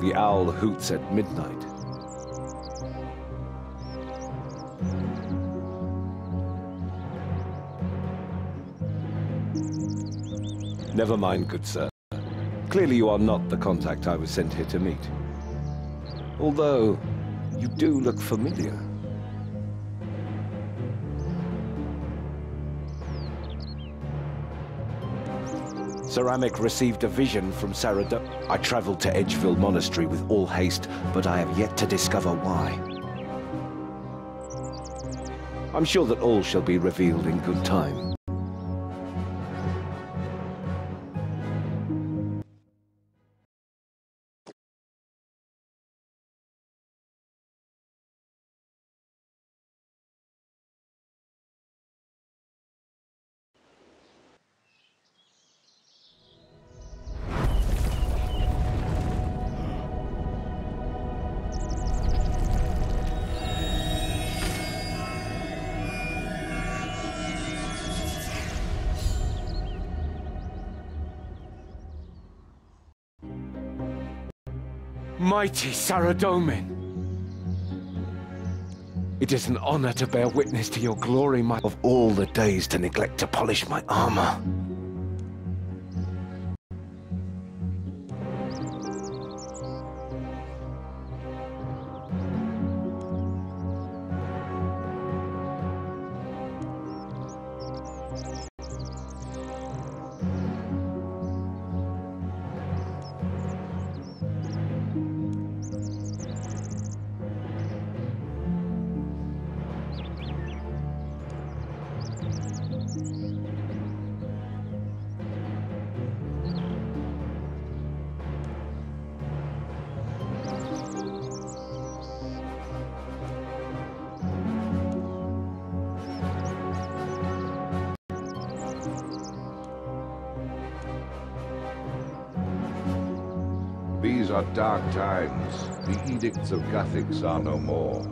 the owl hoots at midnight. Never mind, good sir. Clearly you are not the contact I was sent here to meet. Although, you do look familiar. Ceramic received a vision from Sarado. I traveled to Edgeville Monastery with all haste, but I have yet to discover why. I'm sure that all shall be revealed in good time. Mighty Saradomin! It is an honor to bear witness to your glory, of all the days to neglect to polish my armor. These are dark times. The edicts of Guthix are no more.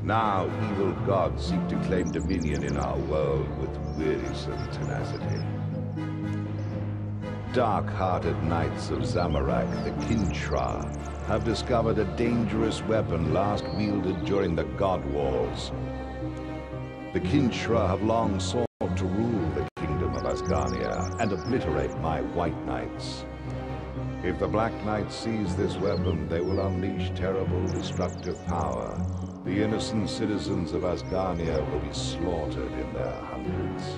Now evil gods seek to claim dominion in our world with wearisome tenacity. Dark-hearted knights of Zamorak, the Kinshra, have discovered a dangerous weapon last wielded during the God Wars. The Kinshra have long sought to rule the kingdom of Asgarnia and obliterate my white knights. If the Black Knight seize this weapon, they will unleash terrible destructive power. The innocent citizens of Asgarnia will be slaughtered in their hundreds.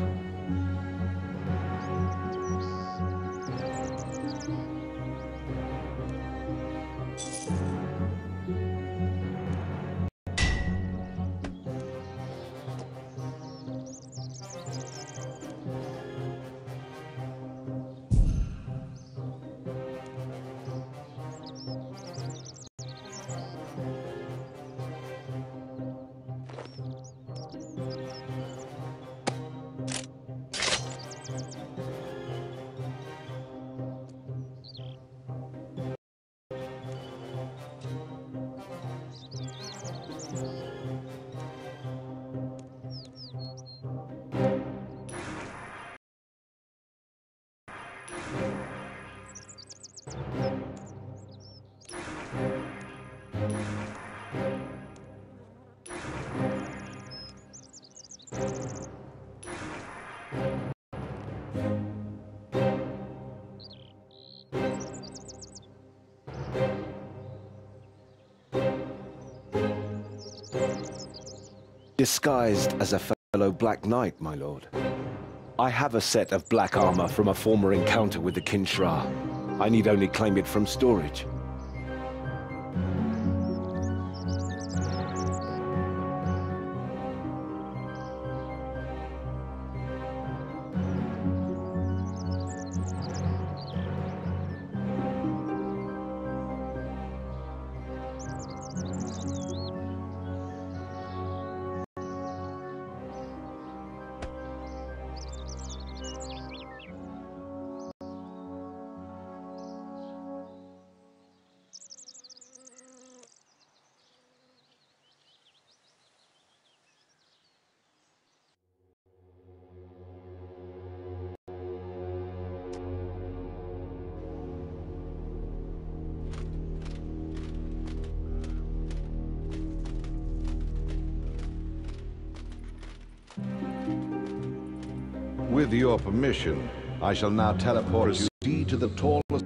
Disguised as a fellow Black Knight, my lord. I have a set of black armor from a former encounter with the Kinshra. I need only claim it from storage. With your permission, I shall now teleport you to the tallest...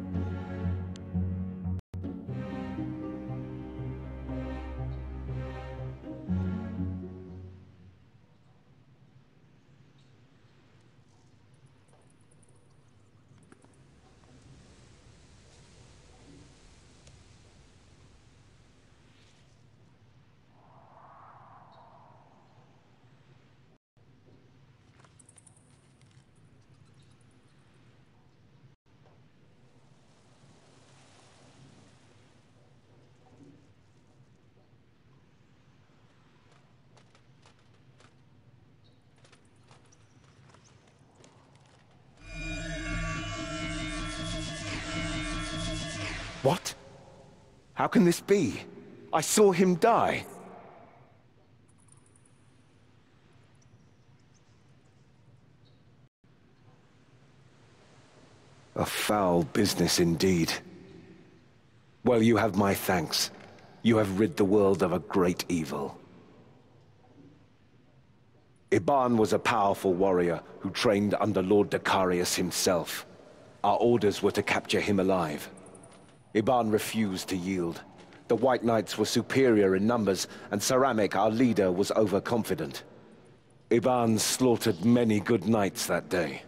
What? How can this be? I saw him die. A foul business indeed. Well, you have my thanks. You have rid the world of a great evil. Iban was a powerful warrior who trained under Lord Dacarius himself. Our orders were to capture him alive. Iban refused to yield. The White Knights were superior in numbers, and Ceramic, our leader, was overconfident. Iban slaughtered many good knights that day,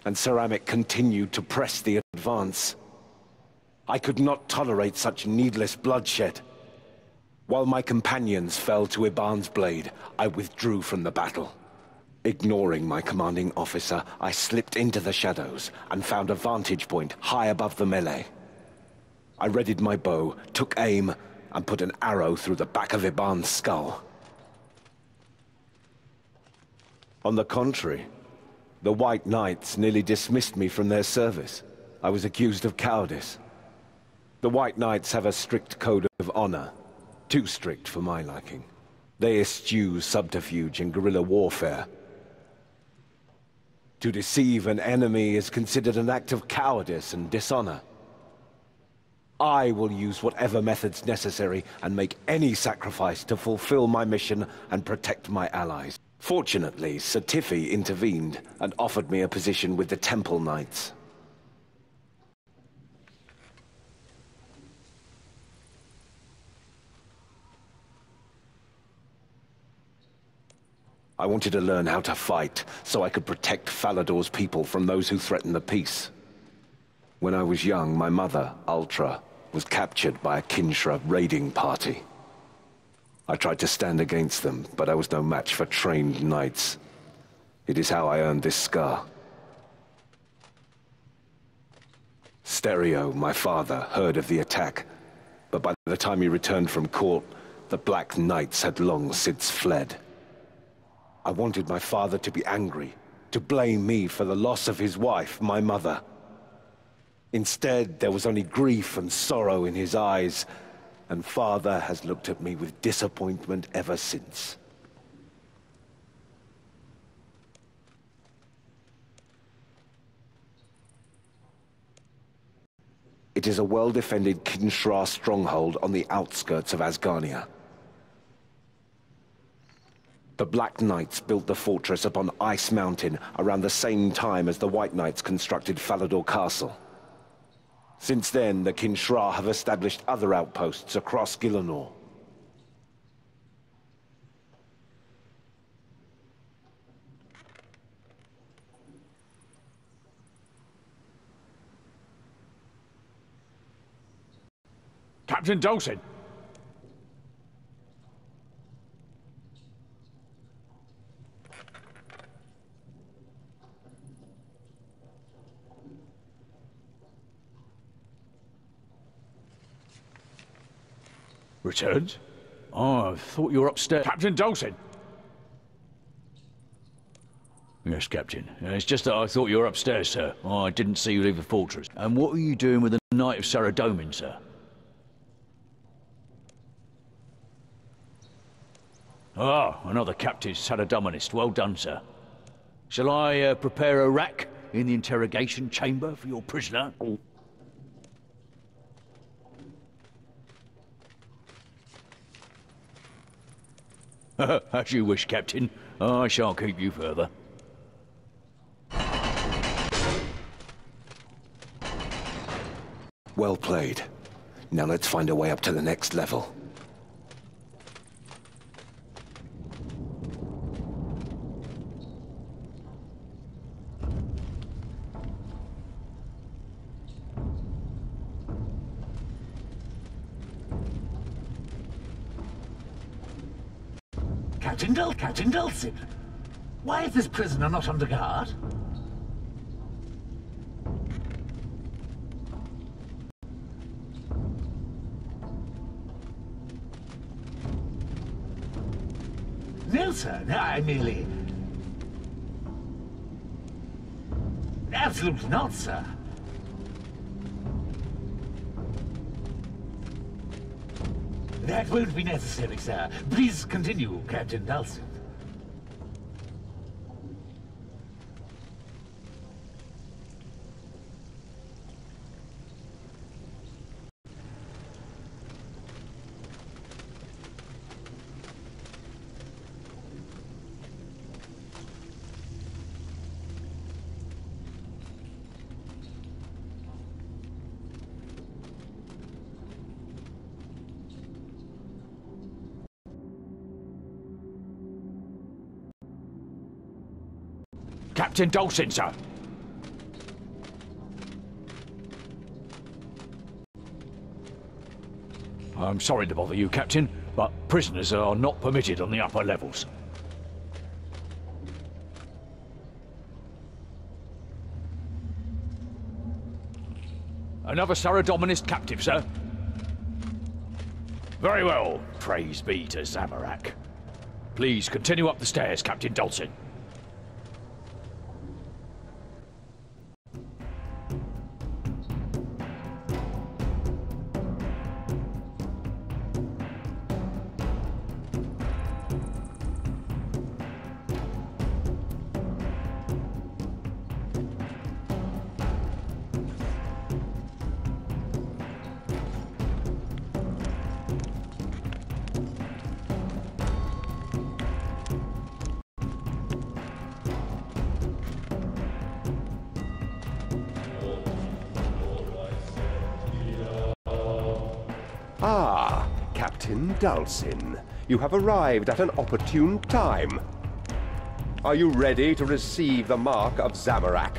and Ceramic continued to press the advance. I could not tolerate such needless bloodshed. While my companions fell to Iban's blade, I withdrew from the battle. Ignoring my commanding officer, I slipped into the shadows and found a vantage point high above the melee. I readied my bow, took aim, and put an arrow through the back of Iban's skull. On the contrary, the White Knights nearly dismissed me from their service. I was accused of cowardice. The White Knights have a strict code of honor, too strict for my liking. They eschew subterfuge and guerrilla warfare. To deceive an enemy is considered an act of cowardice and dishonor. I will use whatever methods necessary and make any sacrifice to fulfill my mission and protect my allies. Fortunately, Ceci intervened and offered me a position with the Temple Knights. I wanted to learn how to fight so I could protect Falador's people from those who threaten the peace. When I was young, my mother, Ultra, was captured by a Kinshra raiding party. I tried to stand against them, but I was no match for trained knights. It is how I earned this scar. Stereo, my father, heard of the attack, but by the time he returned from court, the Black Knights had long since fled. I wanted my father to be angry, to blame me for the loss of his wife, my mother. Instead, there was only grief and sorrow in his eyes, and Father has looked at me with disappointment ever since. It is a well-defended Kinshra stronghold on the outskirts of Asgarnia. The Black Knights built the fortress upon Ice Mountain around the same time as the White Knights constructed Falador Castle. Since then, the Kinshra have established other outposts across Gielinor. Captain Dawson! Returned? Oh, I thought you were upstairs. Captain Dawson! Yes, Captain. It's just that I thought you were upstairs, sir. Oh, I didn't see you leave the fortress. And what were you doing with the Knight of Saradomin, sir? Ah, another captive Saradominist. Well done, sir. Shall I prepare a rack in the interrogation chamber for your prisoner? As you wish, Captain. I shan't keep you further. Well played. Now let's find a way up to the next level. Captain Dulcin. Why is this prisoner not under guard? No, sir. No, I merely... Absolutely not, sir. That won't be necessary, sir. Please continue, Captain Dulcin. Captain Dulcin, sir. I'm sorry to bother you, Captain, but prisoners are not permitted on the upper levels. Another Saradominist captive, sir. Very well. Praise be to Zamorak. Please continue up the stairs, Captain Dulcin. Ah, Captain Dulcin. You have arrived at an opportune time. Are you ready to receive the mark of Zamorak?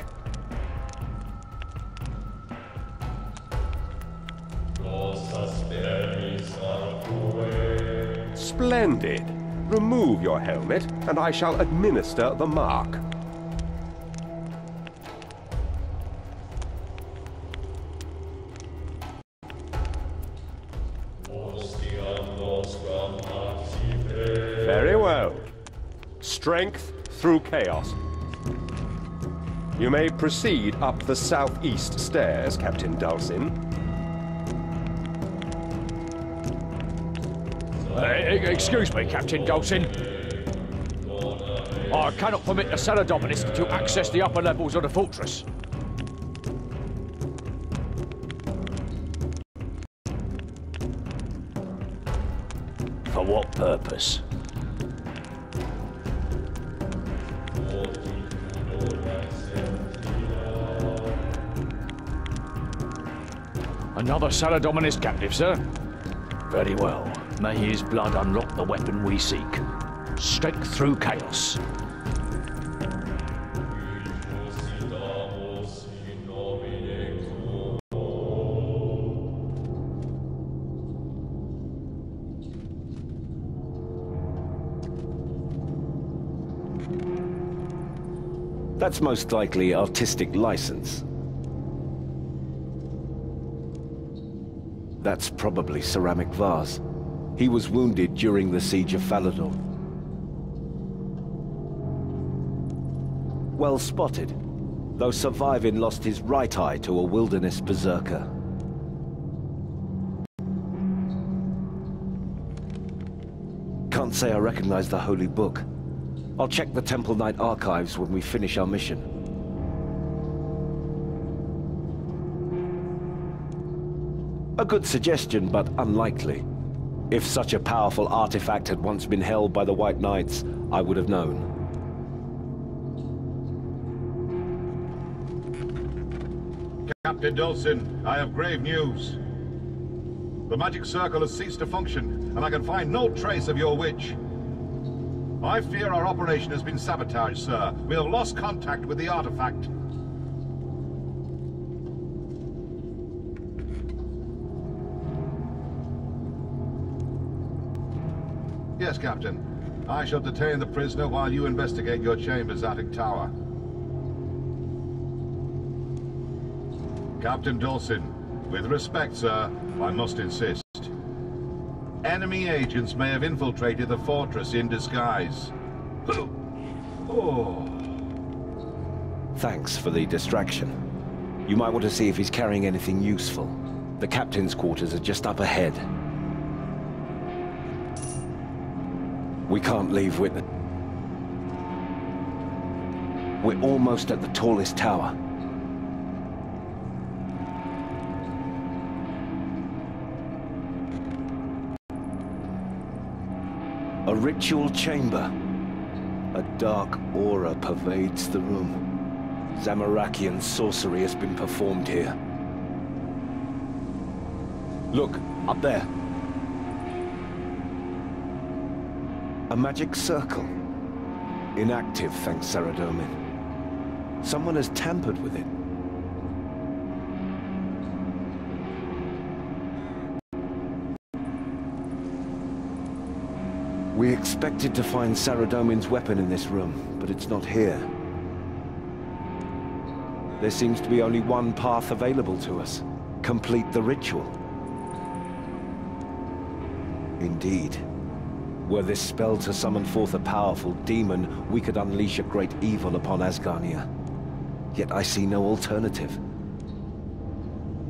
Splendid. Remove your helmet, and I shall administer the mark. Very well. Strength through chaos. You may proceed up the southeast stairs, Captain Dulcin. Excuse me, Captain Dulcin. I cannot permit the Saradominist to access the upper levels of the fortress. For what purpose? Another Saradominist captive, sir? Very well. May his blood unlock the weapon we seek. Strength through chaos. That's most likely artistic license. That's probably ceramic vase. He was wounded during the siege of Falador. Well spotted, though surviving lost his right eye to a wilderness berserker. Can't say I recognize the holy book. I'll check the Temple Knight archives when we finish our mission. A good suggestion, but unlikely. If such a powerful artifact had once been held by the White Knights, I would have known. Captain Dulcin, I have grave news. The magic circle has ceased to function, and I can find no trace of your witch. I fear our operation has been sabotaged, sir. We have lost contact with the artifact. Yes, Captain. I shall detain the prisoner while you investigate your chamber's attic tower. Captain Dulcin, with respect, sir, I must insist. Enemy agents may have infiltrated the fortress in disguise. Oh. Thanks for the distraction. You might want to see if he's carrying anything useful. The captain's quarters are just up ahead. We can't leave witness. We're almost at the tallest tower. A ritual chamber. A dark aura pervades the room. Zamarakian sorcery has been performed here. Look, up there. A magic circle. Inactive, thanks Saradomin. Someone has tampered with it. We expected to find Saradomin's weapon in this room, but it's not here. There seems to be only one path available to us. Complete the ritual. Indeed. Were this spell to summon forth a powerful demon, we could unleash a great evil upon Asgarnia. Yet I see no alternative.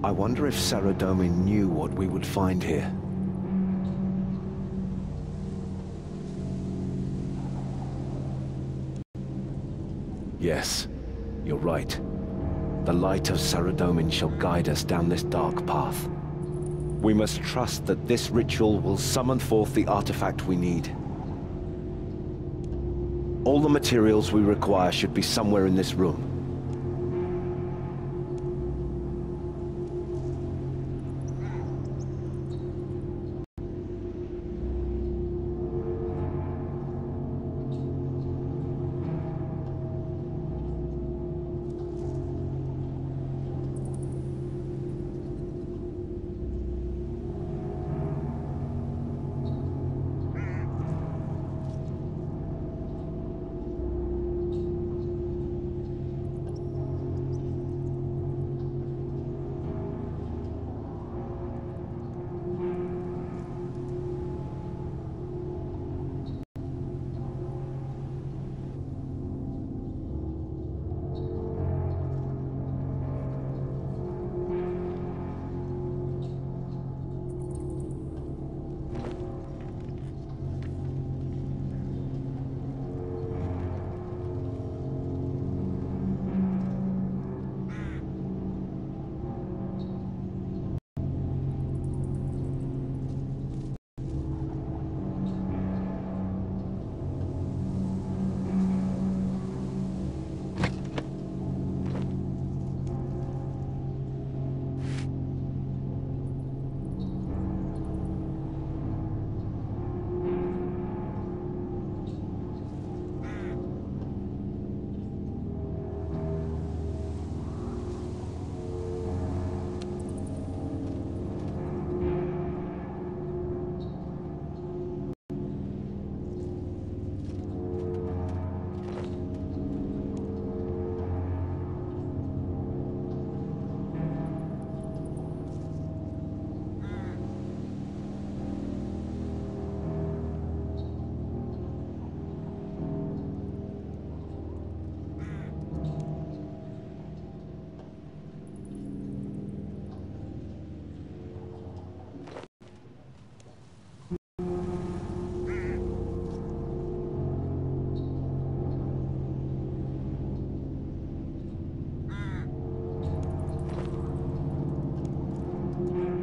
I wonder if Saradomin knew what we would find here. Yes, you're right. The light of Saradomin shall guide us down this dark path. We must trust that this ritual will summon forth the artifact we need. All the materials we require should be somewhere in this room.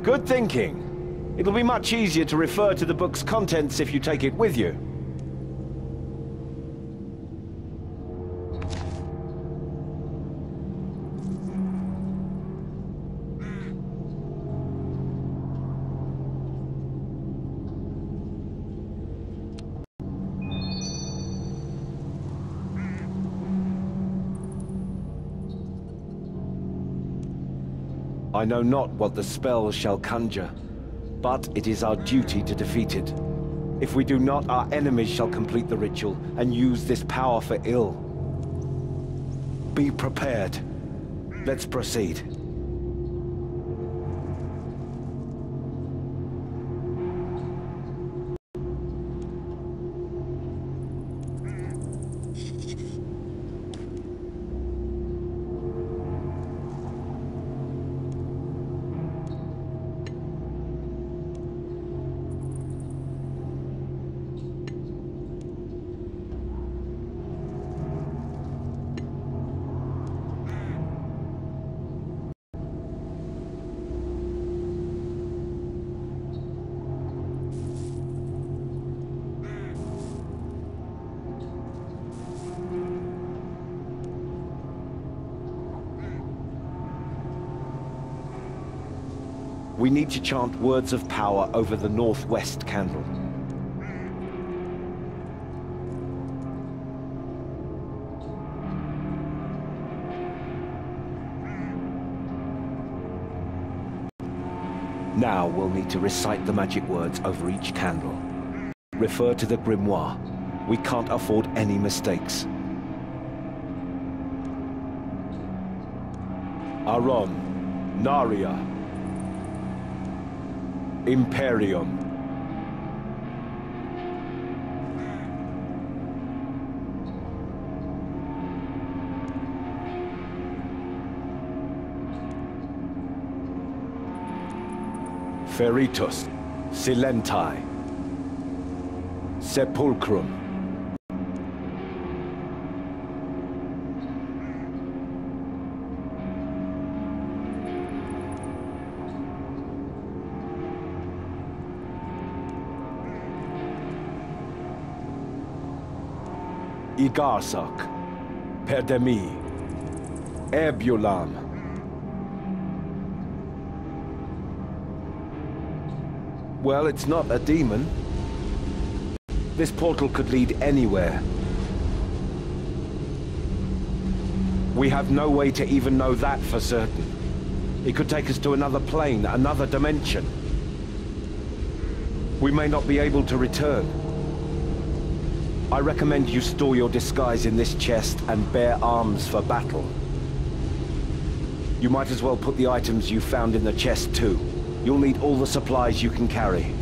Good thinking. It'll be much easier to refer to the book's contents if you take it with you. I know not what the spell shall conjure, but it is our duty to defeat it. If we do not, our enemies shall complete the ritual and use this power for ill. Be prepared. Let's proceed. We need to chant words of power over the northwest candle. Now we'll need to recite the magic words over each candle. Refer to the grimoire. We can't afford any mistakes. Aron, Naria, Imperium. Feritus, Silentai, Sepulchrum. Igarsak, Perdemi, Ebulam. Well, it's not a demon. This portal could lead anywhere. We have no way to even know that for certain. It could take us to another plane, another dimension. We may not be able to return. I recommend you store your disguise in this chest and bear arms for battle. You might as well put the items you found in the chest too. You'll need all the supplies you can carry.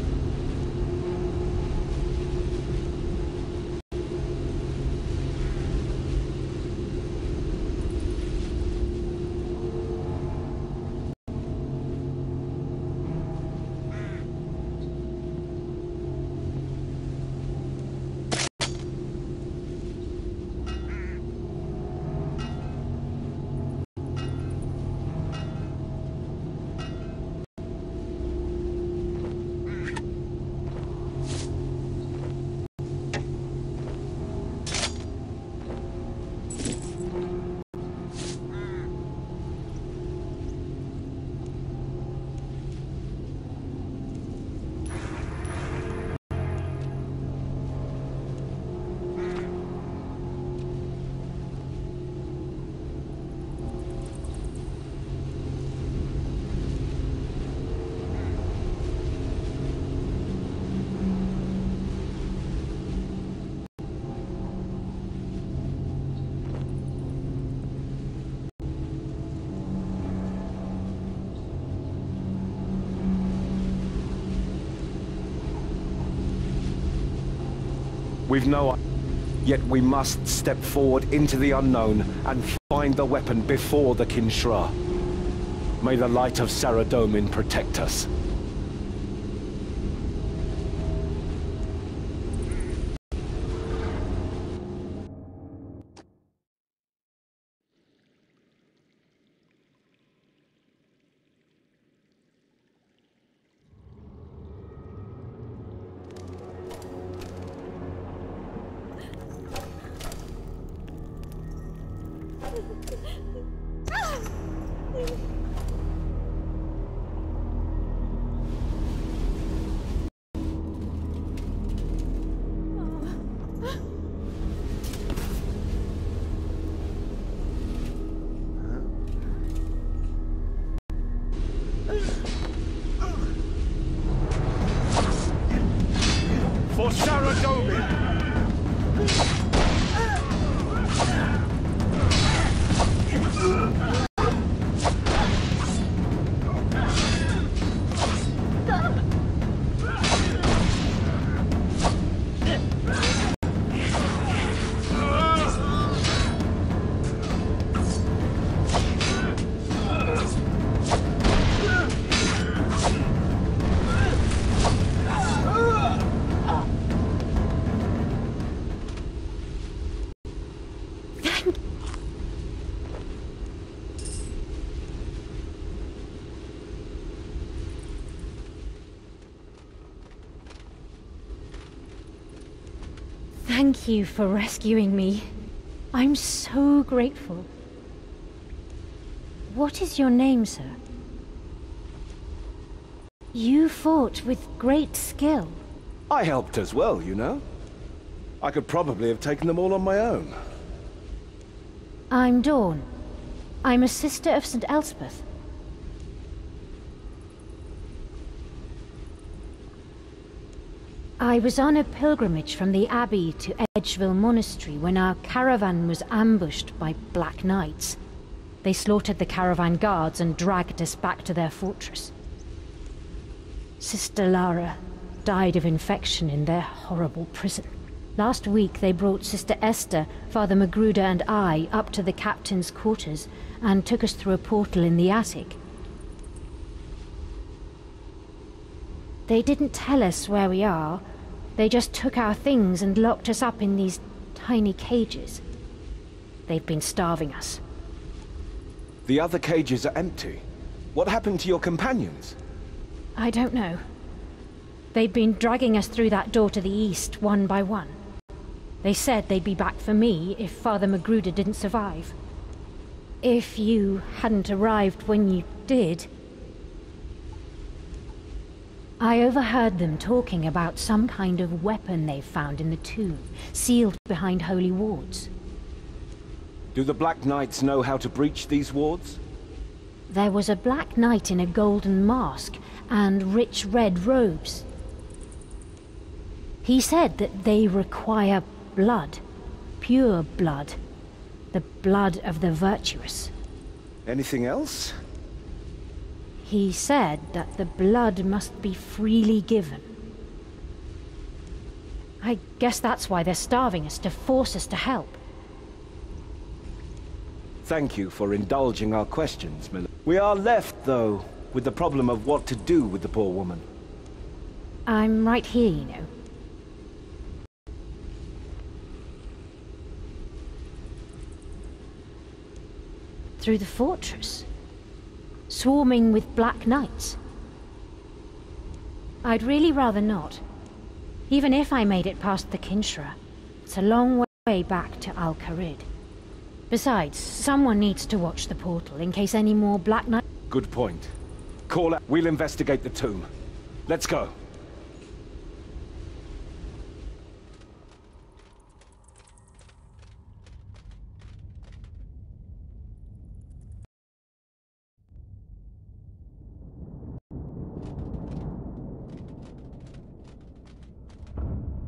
We've no idea, yet we must step forward into the unknown and find the weapon before the Kinshra. May the light of Saradomin protect us. Thank you for rescuing me. I'm so grateful. What is your name, sir? You fought with great skill. I helped as well, you know. I could probably have taken them all on my own. I'm Dawn. I'm a sister of St. Elspeth. I was on a pilgrimage from the Abbey to Edgeville Monastery when our caravan was ambushed by Black Knights. They slaughtered the caravan guards and dragged us back to their fortress. Sister Lara died of infection in their horrible prison. Last week they brought Sister Esther, Father Magruder and I up to the captain's quarters and took us through a portal in the attic. They didn't tell us where we are. They just took our things and locked us up in these tiny cages. They've been starving us. The other cages are empty. What happened to your companions? I don't know. They'd been dragging us through that door to the east, one by one. They said they'd be back for me if Father Magruder didn't survive. If you hadn't arrived when you did... I overheard them talking about some kind of weapon they've found in the tomb, sealed behind holy wards. Do the Black Knights know how to breach these wards? There was a Black Knight in a golden mask and rich red robes. He said that they require blood, pure blood, the blood of the virtuous. Anything else? He said that the blood must be freely given. I guess that's why they're starving us, to force us to help. Thank you for indulging our questions, Miller. We are left, though, with the problem of what to do with the poor woman. I'm right here, you know. Through the fortress, swarming with Black Knights. I'd really rather not. Even if I made it past the Kinshra, it's a long way back to Al-Kharid. Besides, someone needs to watch the portal in case any more Black Knights... Good point. Call out. We'll investigate the tomb. Let's go.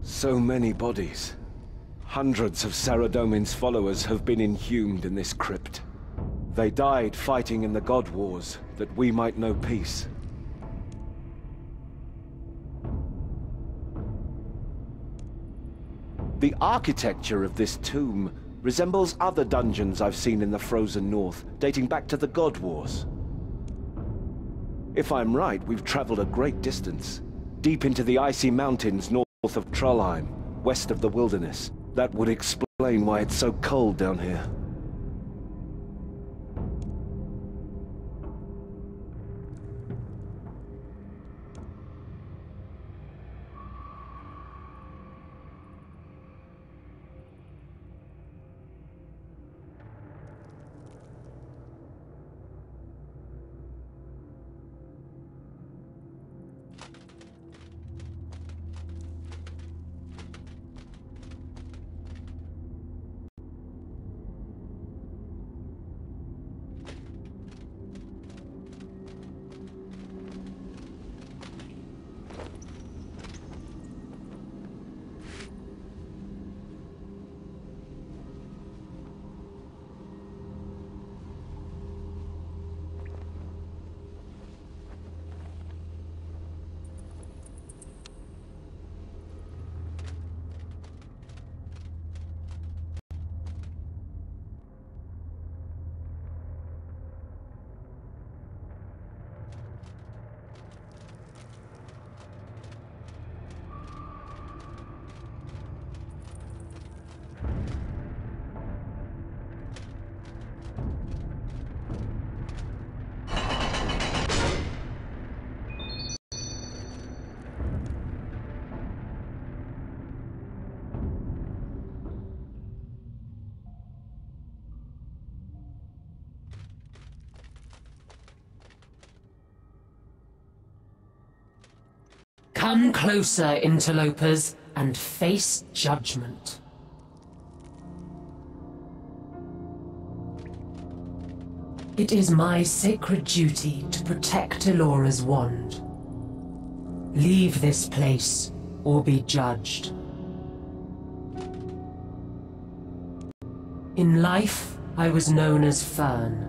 So many bodies. Hundreds of Saradomin's followers have been inhumed in this crypt. They died fighting in the God Wars, that we might know peace. The architecture of this tomb resembles other dungeons I've seen in the frozen north, dating back to the God Wars. If I'm right, we've traveled a great distance, deep into the icy mountains north of Trollheim, west of the wilderness. That would explain why it's so cold down here. Come closer, interlopers, and face judgment. It is my sacred duty to protect Elora's wand. Leave this place, or be judged. In life, I was known as Fern.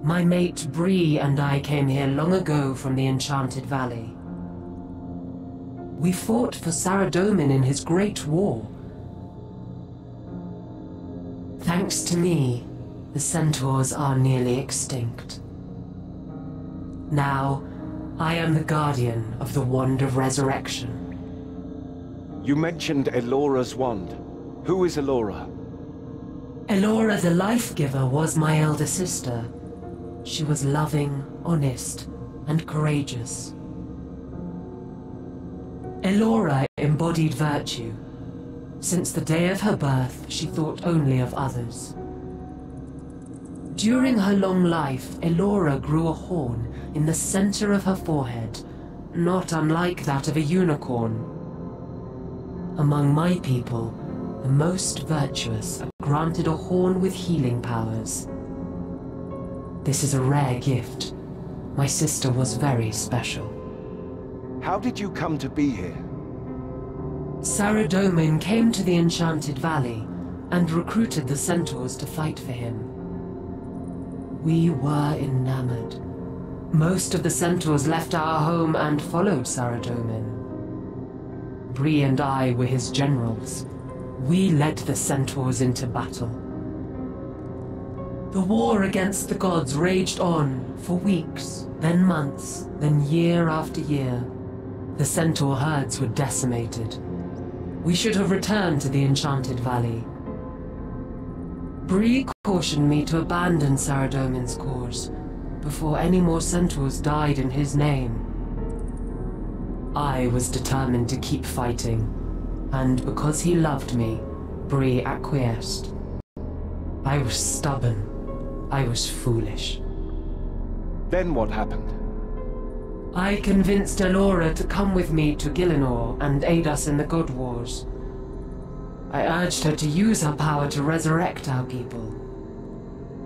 My mate Bree and I came here long ago from the Enchanted Valley. We fought for Saradomin in his great war. Thanks to me, the centaurs are nearly extinct. Now, I am the guardian of the Wand of Resurrection. You mentioned Elora's wand. Who is Elora? Elora the Life Giver was my elder sister. She was loving, honest, and courageous. Elora embodied virtue. Since the day of her birth, she thought only of others. During her long life, Elora grew a horn in the center of her forehead, not unlike that of a unicorn. Among my people, the most virtuous are granted a horn with healing powers. This is a rare gift. My sister was very special. How did you come to be here? Saradomin came to the Enchanted Valley and recruited the centaurs to fight for him. We were enamored. Most of the centaurs left our home and followed Saradomin. Bree and I were his generals. We led the centaurs into battle. The war against the gods raged on for weeks, then months, then year after year. The centaur herds were decimated. We should have returned to the Enchanted Valley. Bree cautioned me to abandon Saradomin's cause before any more centaurs died in his name. I was determined to keep fighting, and because he loved me, Bree acquiesced. I was stubborn. I was foolish. Then what happened? I convinced Elora to come with me to Gielinor and aid us in the God Wars. I urged her to use her power to resurrect our people.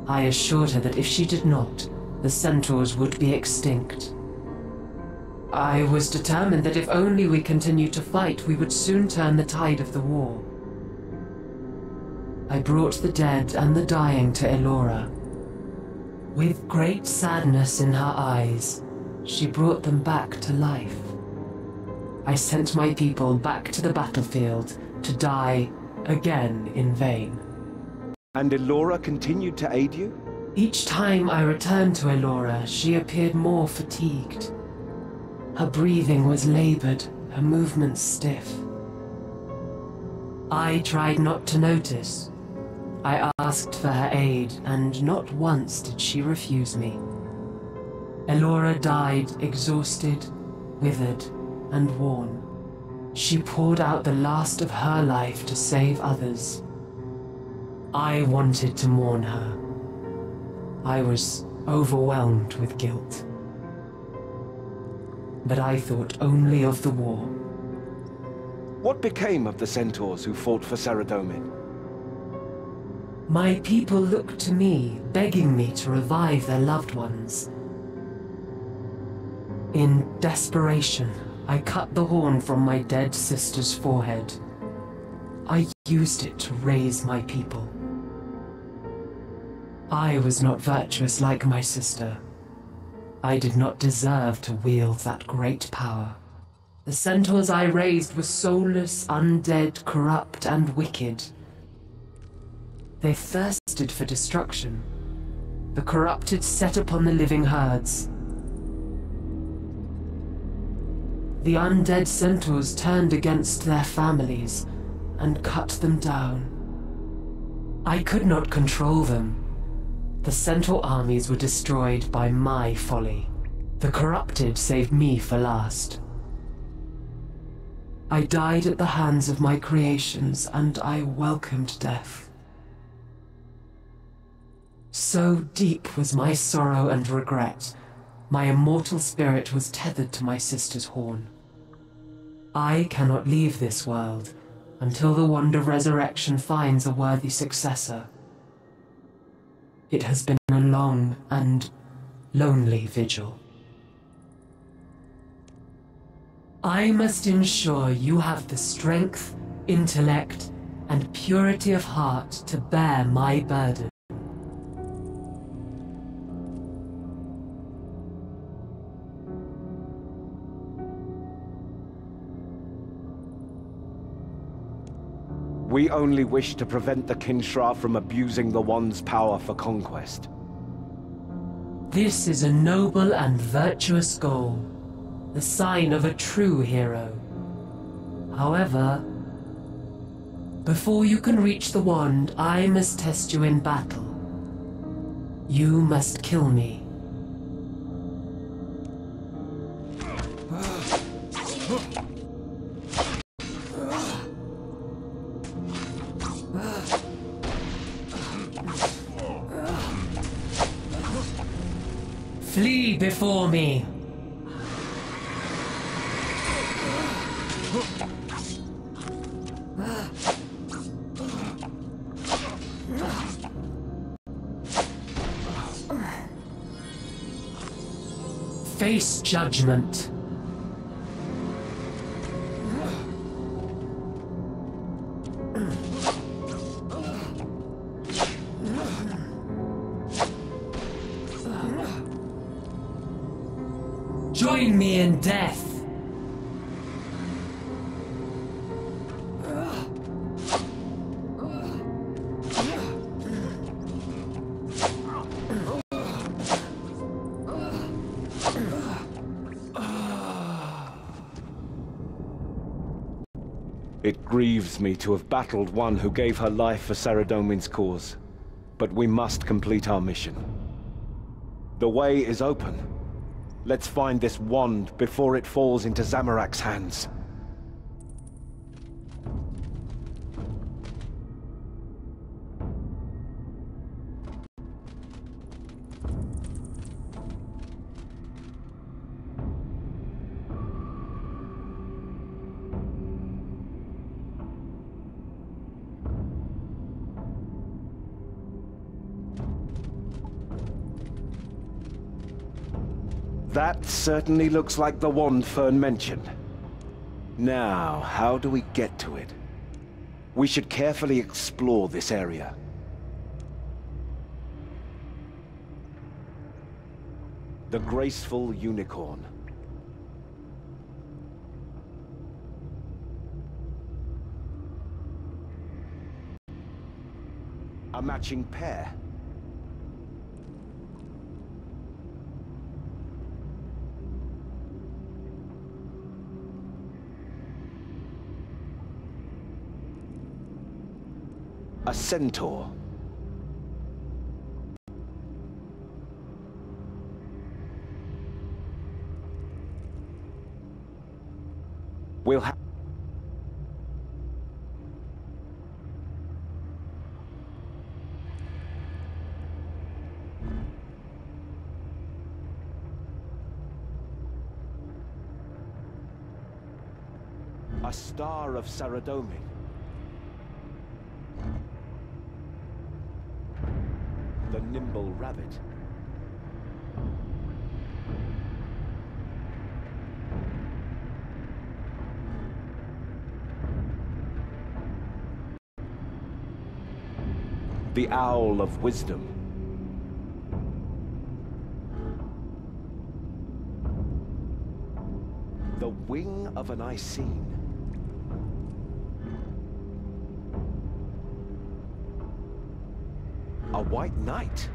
I assured her that if she did not, the centaurs would be extinct. I was determined that if only we continued to fight, we would soon turn the tide of the war. I brought the dead and the dying to Elora. With great sadness in her eyes, she brought them back to life. I sent my people back to the battlefield to die again in vain. And Elora continued to aid you? Each time I returned to Elora, she appeared more fatigued. Her breathing was labored, her movements stiff. I tried not to notice. I asked for her aid, and not once did she refuse me. Elora died exhausted, withered, and worn. She poured out the last of her life to save others. I wanted to mourn her. I was overwhelmed with guilt. But I thought only of the war. What became of the centaurs who fought for Saradomin? My people looked to me, begging me to revive their loved ones. In desperation, I cut the horn from my dead sister's forehead. I used it to raise my people. I was not virtuous like my sister. I did not deserve to wield that great power. The centaurs I raised were soulless, undead, corrupt, and wicked. They thirsted for destruction. The corrupted set upon the living herds. The undead centaurs turned against their families and cut them down. I could not control them. The centaur armies were destroyed by my folly. The corrupted saved me for last. I died at the hands of my creations, and I welcomed death. So deep was my sorrow and regret, my immortal spirit was tethered to my sister's horn. I cannot leave this world until the wand of resurrection finds a worthy successor. It has been a long and lonely vigil. I must ensure you have the strength, intellect, and purity of heart to bear my burden. We only wish to prevent the Kinshra from abusing the Wand's power for conquest. This is a noble and virtuous goal, the sign of a true hero. However, before you can reach the wand, I must test you in battle. You must kill me. Flee before me! Face judgment. Join me in death. It grieves me to have battled one who gave her life for Saradomin's cause, but we must complete our mission. The way is open. Let's find this wand before it falls into Zamorak's hands. That certainly looks like the wand Fern mentioned. Now, how do we get to it? We should carefully explore this area. The graceful unicorn. A matching pair. A centaur. We'll have a star of Saradomin. The nimble rabbit. The owl of wisdom. The wing of an Icene. A white knight.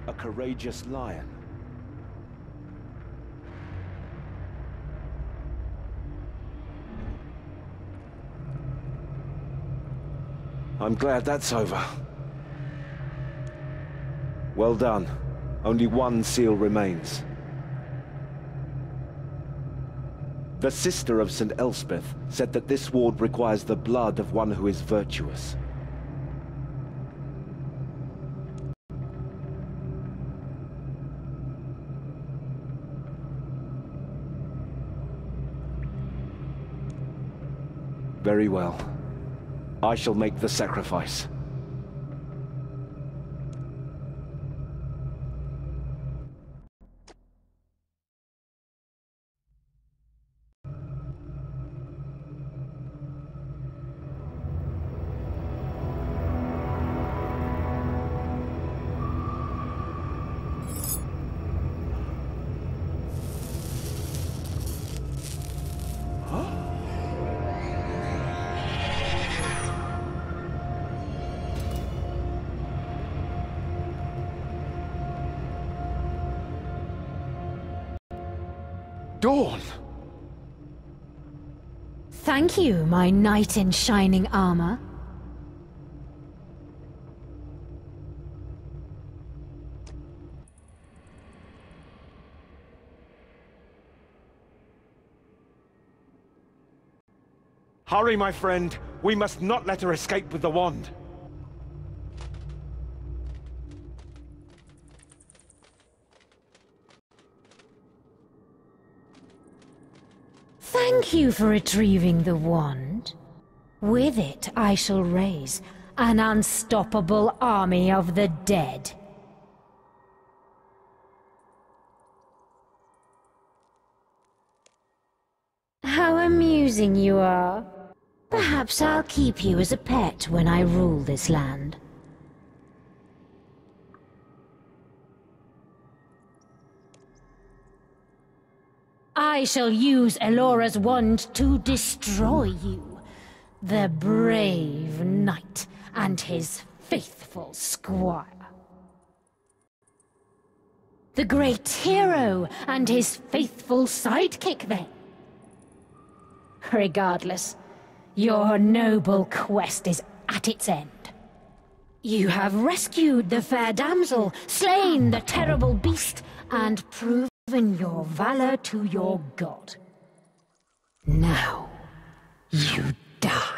A courageous lion. I'm glad that's over. Well done. Only one seal remains. The sister of St. Elspeth said that this ward requires the blood of one who is virtuous. Very well. I shall make the sacrifice. Dawn! Thank you, my knight in shining armor. Hurry, my friend. We must not let her escape with the wand. Thank you for retrieving the wand. With it, I shall raise an unstoppable army of the dead. How amusing you are. Perhaps I'll keep you as a pet when I rule this land. I shall use Elora's wand to destroy you, the brave knight and his faithful squire. The great hero and his faithful sidekick, then. Regardless, your noble quest is at its end. You have rescued the fair damsel, slain the terrible beast, and proven your valor to your god. Now, you die.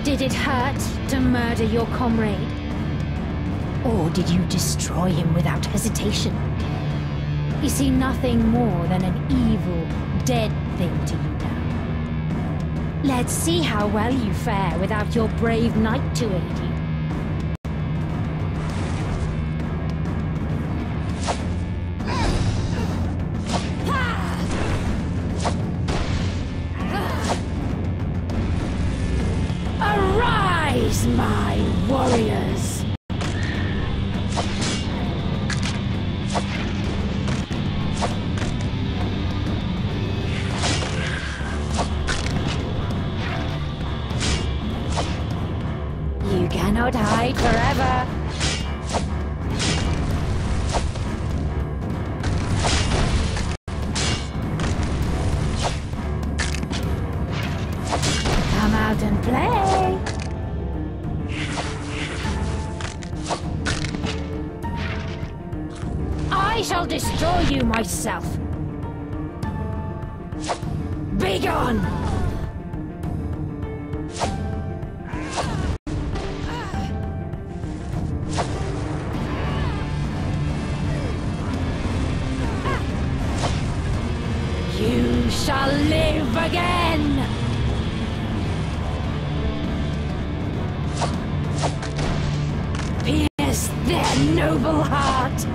Did it hurt to murder your comrade? Or did you destroy him without hesitation? Is he nothing more than an evil, dead thing to you now? Let's see how well you fare without your brave knight to aid you. Arise, my warriors! You cannot hide forever. Come out and play. I shall destroy you myself. Begone! You shall live again! Pierce their noble heart!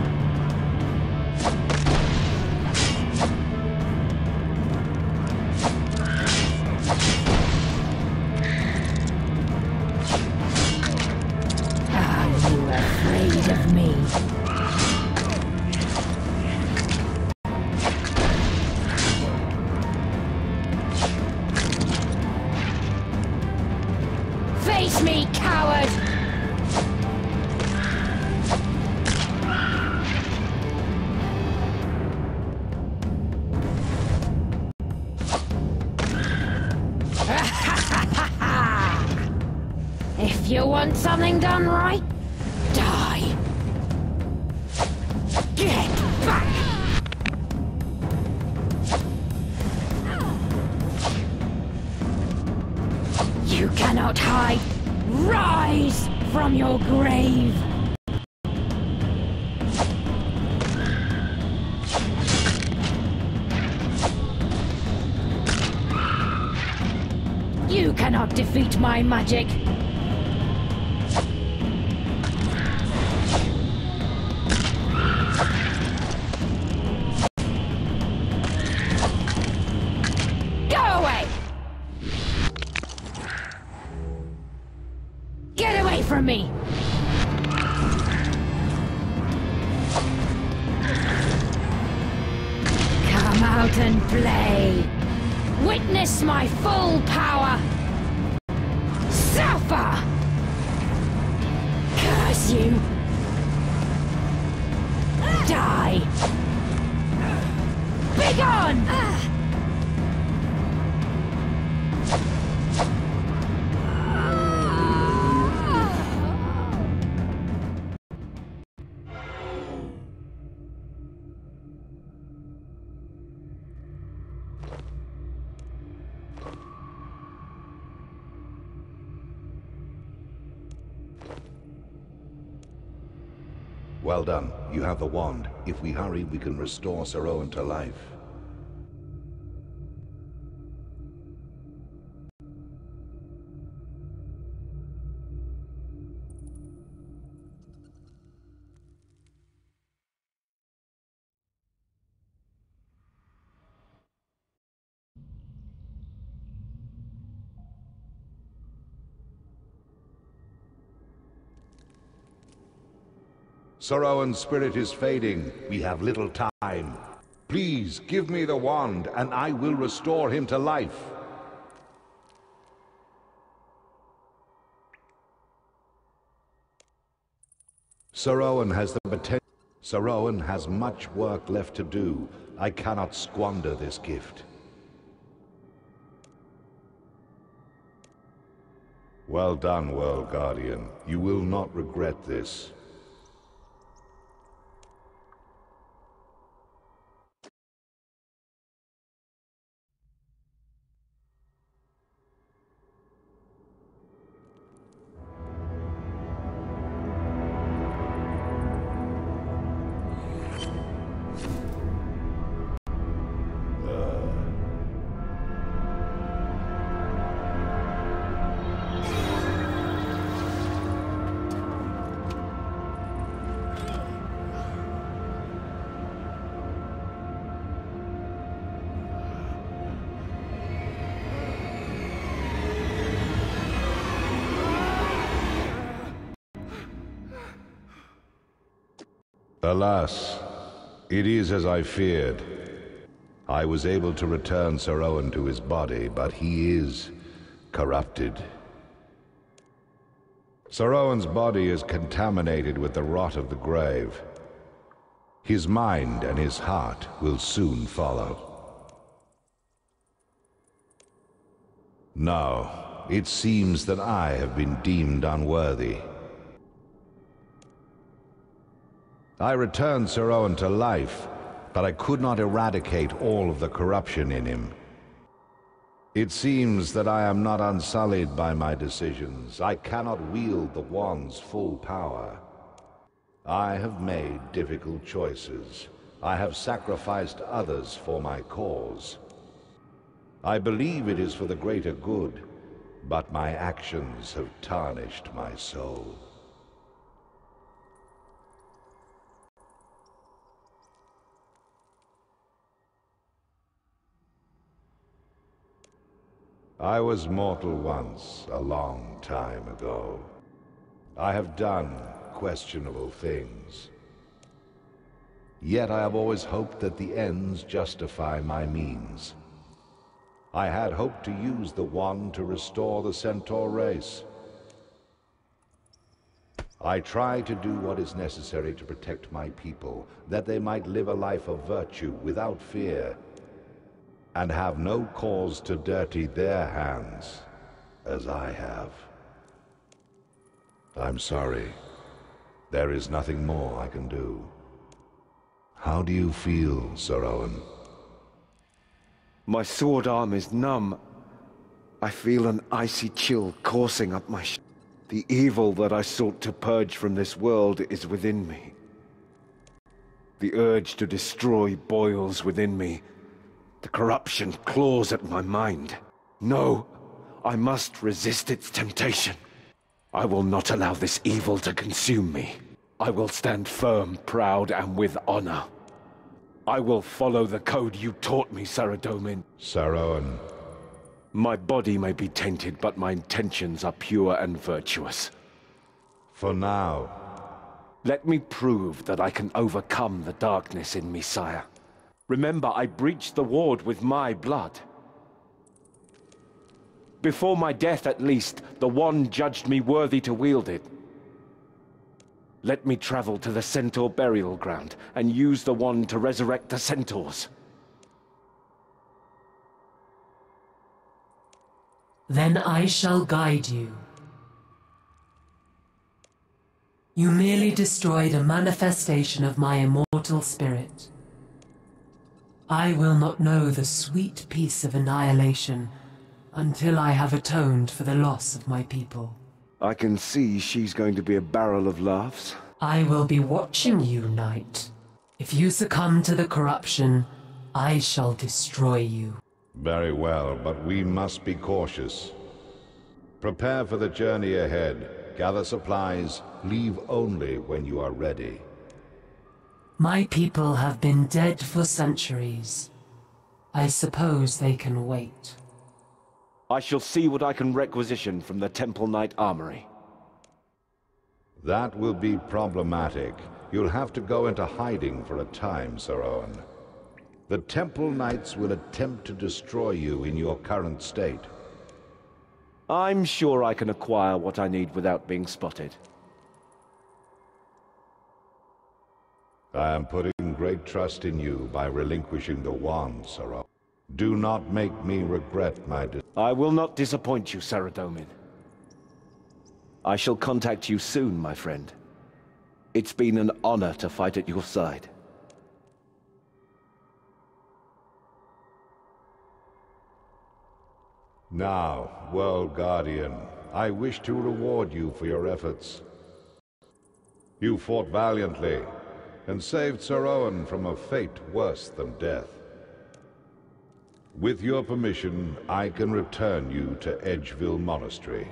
Are you afraid of me? Face me, coward! If you want something done right, die. Get back! You cannot hide. Rise from your grave. You cannot defeat my magic. Go away! Get away from me! Come out and play! Witness my full power! Suffer! Curse you! Die! Begone! Well done. You have the wand. If we hurry, we can restore Sir Owen to life. Sir Owen's spirit is fading. We have little time. Please give me the wand, and I will restore him to life. Sir Owen has the potential. Sir Owen has much work left to do. I cannot squander this gift. Well done, World Guardian. You will not regret this. Alas, it is as I feared. I was able to return Sir Owen to his body, but he is corrupted. Sir Owen's body is contaminated with the rot of the grave. His mind and his heart will soon follow. No, it seems that I have been deemed unworthy. I returned Sir Owen to life, but I could not eradicate all of the corruption in him. It seems that I am not unsullied by my decisions. I cannot wield the wand's full power. I have made difficult choices. I have sacrificed others for my cause. I believe it is for the greater good, but my actions have tarnished my soul. I was mortal once, a long time ago. I have done questionable things. Yet I have always hoped that the ends justify my means. I had hoped to use the wand to restore the Centaur race. I try to do what is necessary to protect my people, that they might live a life of virtue without fear, and have no cause to dirty their hands, as I have. I'm sorry. There is nothing more I can do. How do you feel, Sir Owen? My sword arm is numb. I feel an icy chill coursing up my The evil that I sought to purge from this world is within me. The urge to destroy boils within me. The corruption claws at my mind. No, I must resist its temptation. I will not allow this evil to consume me. I will stand firm, proud, and with honor. I will follow the code you taught me, Saradomin. Sir Owen. My body may be tainted, but my intentions are pure and virtuous. For now. Let me prove that I can overcome the darkness in me, sire. Remember, I breached the ward with my blood. Before my death, at least, the wand judged me worthy to wield it. Let me travel to the Centaur burial ground and use the wand to resurrect the Centaurs. Then I shall guide you. You merely destroyed a manifestation of my immortal spirit. I will not know the sweet peace of annihilation until I have atoned for the loss of my people. I can see she's going to be a barrel of laughs. I will be watching you, Knight. If you succumb to the corruption, I shall destroy you. Very well, but we must be cautious. Prepare for the journey ahead. Gather supplies. Leave only when you are ready. My people have been dead for centuries. I suppose they can wait. I shall see what I can requisition from the Temple Knight Armory. That will be problematic. You'll have to go into hiding for a time, Sir Owen. The Temple Knights will attempt to destroy you in your current state. I'm sure I can acquire what I need without being spotted. I am putting great trust in you by relinquishing the wand, Sir Owen. Do not make me regret my decision. I will not disappoint you, Saradomin. I shall contact you soon, my friend. It's been an honor to fight at your side. Now, World Guardian, I wish to reward you for your efforts. You fought valiantly, and saved Sir Owen from a fate worse than death. With your permission, I can return you to Edgeville Monastery.